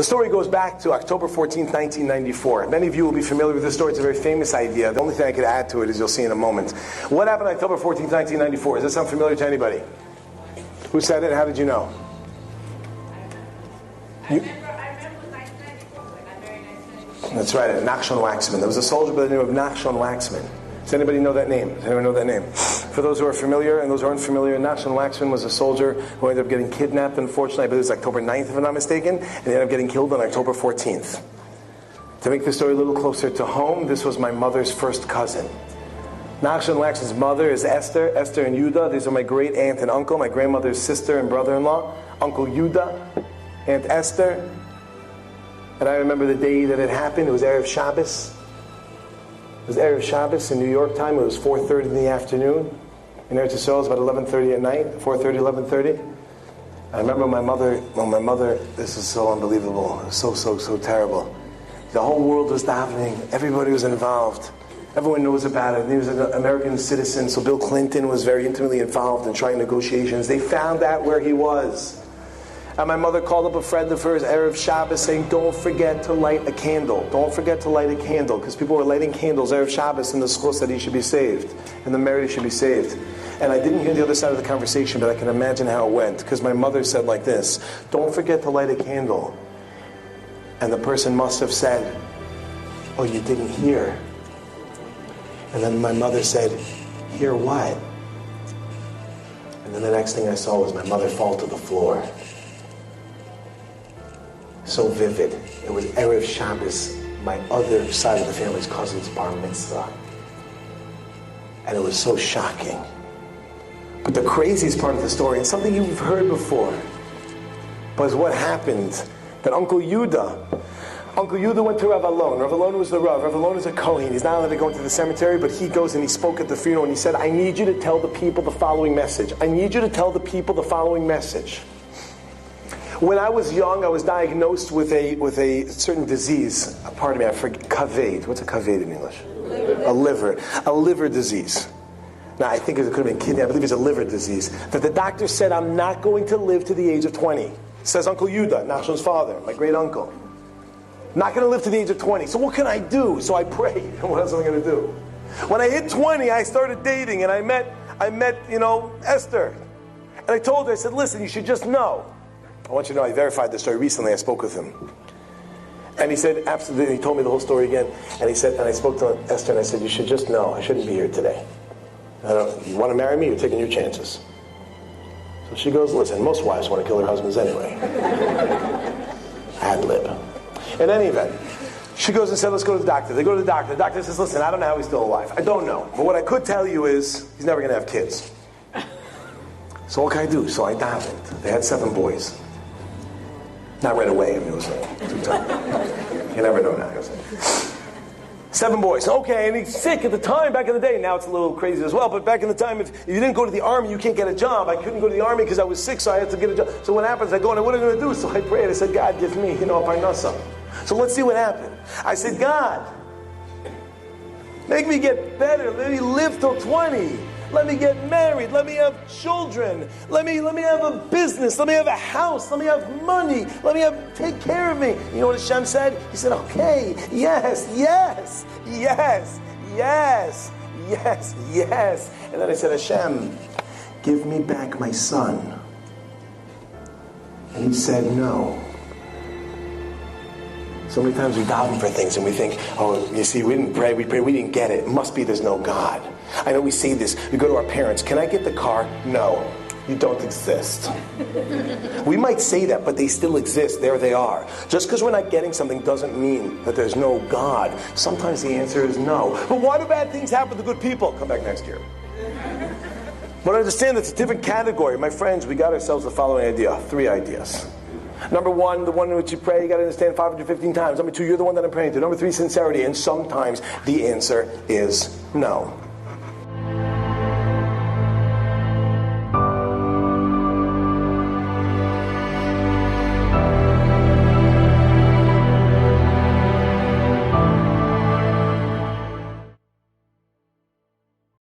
The story goes back to October 14th, 1994. Many of you will be familiar with this story. It's a very famous idea. The only thing I could add to it is you'll see in a moment. What happened on October 14th, 1994? Does that sound familiar to anybody? Who said it? How did you know? I remember 1994. I got married in 1994. That's right, Nachshon Waxman. There was a soldier by the name of Nachshon Waxman. Does anybody know that name? Does anyone know that name? For those who are familiar and those who aren't familiar, Nachshon Waxman was a soldier who ended up getting kidnapped, unfortunately. I believe it was October 9th, if I'm not mistaken, and he ended up getting killed on October 14th. To make the story a little closer to home, this was my mother's first cousin. Nachshon Waxman's mother is Esther and Yudah. These are my great aunt and uncle, my grandmother's sister and brother-in-law. Uncle Yudah, Aunt Esther. And I remember the day that it happened. It was Erev Shabbos. It was Erev Shabbos in New York time. It was 4:30 in the afternoon. In Eretz Yisrael, it was about 11:30 at night. 4:30, 11:30. I remember my mother, this is so unbelievable. So terrible. The whole world was davening. Everybody was involved. Everyone knows about it. He was an American citizen, so Bill Clinton was very intimately involved in trying negotiations. They found out where he was. And my mother called up a friend of hers, Erev Shabbos, saying, don't forget to light a candle. Don't forget to light a candle. Because people were lighting candles Erev Shabbos in the schus that he should be saved. And the married should be saved. And I didn't hear the other side of the conversation, but I can imagine how it went. Because my mother said like this, don't forget to light a candle. And the person must have said, oh, you didn't hear. And then my mother said, hear what? And then the next thing I saw was my mother fall to the floor. So vivid. It was Erev Shabbos, my other side of the family's cousin's bar mitzvah. And it was so shocking. But the craziest part of the story, and something you've heard before, was what happened that Uncle Yudah went to Rav Alon. Rav Alon was the Rav. Rav Alon is a Kohen. He's not allowed to go into the cemetery, but he goes and he spoke at the funeral and he said, I need you to tell the people the following message. I need you to tell the people the following message. When I was young, I was diagnosed with a certain disease. Pardon me, I forget. Kaved. What's a kaved in English? A liver disease. Now, I think it could have been kidney. I believe it's a liver disease. That the doctor said, I'm not going to live to the age of 20. Says Uncle Yudah, Nachshon's father, my great uncle. Not going to live to the age of 20. So what can I do? So I prayed. What else am I going to do? When I hit 20, I started dating, and I met Esther. And I told her, I said, listen, you should just know. I want you to know, I verified this story recently. I spoke with him. And he said, absolutely, he told me the whole story again. And he said, and I spoke to Esther, and I said, you should just know, I shouldn't be here today. You want to marry me? You're taking your chances. So she goes, listen, most wives want to kill their husbands anyway. Ad lib. In any event, she goes and said, let's go to the doctor. They go to the doctor. The doctor says, listen, I don't know how he's still alive. I don't know. But what I could tell you is, he's never going to have kids. So what can I do? So I davened. They had 7 boys. Not right away. I mean, it was too tough. You never know now. 7 boys. Okay, and he's sick at the time, back in the day. Now it's a little crazy as well, but back in the time, if you didn't go to the army, you can't get a job. I couldn't go to the army because I was sick, so I had to get a job. So what happens? I go, and what am I going to do? So I prayed. I said, God, give me, a parnasa. So let's see what happened. I said, God, make me get better. Let me live till 20. Let me get married. Let me have children. Let me have a business. Let me have a house. Let me have money. Let me take care of me. You know what Hashem said? He said, okay, yes. And then I said, Hashem, give me back my son. And he said, no. So many times we daven for things and we think, oh, you see, we didn't pray, we didn't get it. It must be there's no God. I know we say this. We go to our parents, can I get the car? No, you don't exist. We might say that, but they still exist. There they are. Just because we're not getting something doesn't mean that there's no God. Sometimes the answer is no. But why do bad things happen to good people? Come back next year. But understand that's a different category. My friends, we got ourselves the following idea. 3 ideas. Number 1, the one in which you pray, you got to understand 515 times. Number 2, you're the one that I'm praying to. Number 3, sincerity. And sometimes the answer is no.